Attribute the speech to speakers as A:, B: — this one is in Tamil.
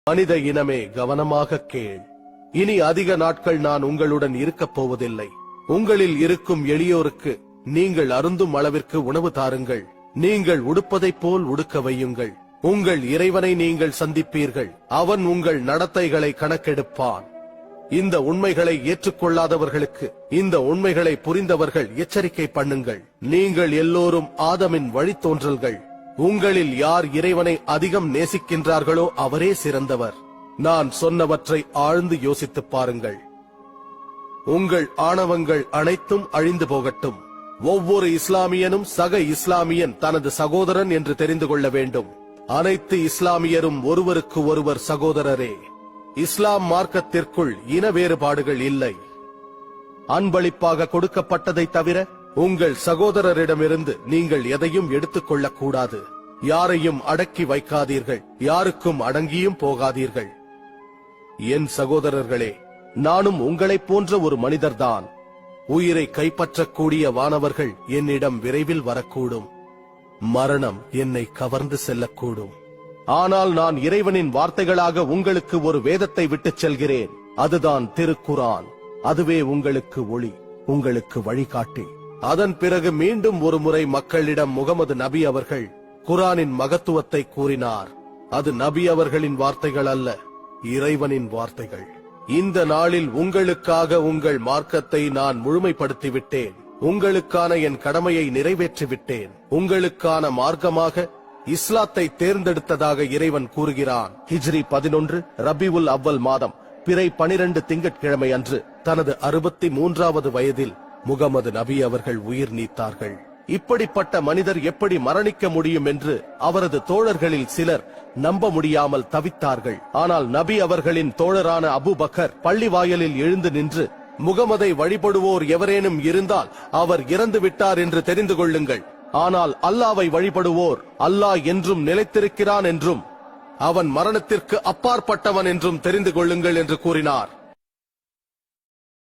A: மனித இனமே கவனமாக கேள். இனி அதிக நாட்கள் நான் உங்களுடன் இருக்கப் போவதில்லை. உங்களில் இருக்கும் எளியோருக்கு நீங்கள் அருந்தும் அளவிற்கு உணவு தாருங்கள். நீங்கள் உடுப்பதைப் போல் உடுக்க வையுங்கள். உங்கள் இறைவனை நீங்கள் சந்திப்பீர்கள். அவன் உங்கள் நடத்தைகளை கணக்கெடுப்பான். இந்த உண்மைகளை ஏற்றுக்கொள்ளாதவர்களுக்கு இந்த உண்மைகளை புரிந்தவர்கள் எச்சரிக்கை பண்ணுங்கள். நீங்கள் எல்லோரும் ஆதமின் வழித்தோன்றல்கள். உங்களில் யார் இறைவனை அதிகம் நேசிக்கின்றார்களோ அவரே சிறந்தவர். நான் சொன்னவற்றை ஆழ்ந்து யோசித்துப் பாருங்கள். உங்கள் ஆணவங்கள் அனைத்தும் அழிந்து போகட்டும். ஒவ்வொரு இஸ்லாமியனும் சக இஸ்லாமியன் தனது சகோதரன் என்று தெரிந்து கொள்ள வேண்டும். அனைத்து இஸ்லாமியரும் ஒருவருக்கு ஒருவர் சகோதரரே. இஸ்லாம் மார்க்கத்திற்குள் இன வேறுபாடுகள் இல்லை. அன்பளிப்பாக கொடுக்கப்பட்டதை தவிர உங்கள் சகோதரரிடமிருந்து நீங்கள் எதையும் எடுத்துக் கொள்ளக்கூடாது. யாரையும் அடக்கி வைக்காதீர்கள். யாருக்கும் அடங்கியும் போகாதீர்கள். என் சகோதரர்களே, நானும் உங்களைப் போன்ற ஒரு மனிதர்தான். உயிரை கைப்பற்றக்கூடிய வானவர்கள் என்னிடம் விரைவில் வரக்கூடும். மரணம் என்னை கவர்ந்து செல்லக்கூடும். ஆனால் நான் இறைவனின் வார்த்தைகளாக உங்களுக்கு ஒரு வேதத்தை விட்டுச் செல்கிறேன். அதுதான் திருக்குரான். அதுவே உங்களுக்கு ஒளி, உங்களுக்கு வழிகாட்டி. அதன் பிறகு மீண்டும் ஒரு முறை மக்களிடம் முகமது நபி அவர்கள் குரானின் மகத்துவத்தை கூறினார். அது நபி அவர்களின் வார்த்தைகள் அல்ல, இறைவனின் வார்த்தைகள். இந்த நாளில் உங்களுக்காக உங்கள் மார்க்கத்தை நான் முழுமைப்படுத்திவிட்டேன். உங்களுக்கான என் கடமையை நிறைவேற்றிவிட்டேன். உங்களுக்கான மார்க்கமாக இஸ்லாத்தை தேர்ந்தெடுத்ததாக இறைவன் கூறுகிறான். ஹிஜ்ரி 11 ரபியுல் அவ்வல் மாதம் பிறை 12 திங்கட்கிழமை அன்று தனது 63வது வயதில் முகமது நபி அவர்கள் உயிர் நீத்தார்கள். இப்படிப்பட்ட மனிதர் எப்படி மரணிக்க முடியும் என்று அவரது தோழர்களில் சிலர் நம்ப முடியாமல் தவித்தார்கள். ஆனால் நபி அவர்களின் தோழரான அபு பக்கர் பள்ளி வாயலில் எழுந்து நின்று, முகமதை வழிபடுவோர் எவரேனும் இருந்தால் அவர் இறந்து விட்டார் என்று தெரிந்து கொள்ளுங்கள். ஆனால் அல்லாவை வழிபடுவோர் அல்லாஹ் என்றும் நிலைத்திருக்கிறான் என்றும் அவன் மரணத்திற்கு அப்பாற்பட்டவன் என்றும் தெரிந்து கொள்ளுங்கள் என்று கூறினார்.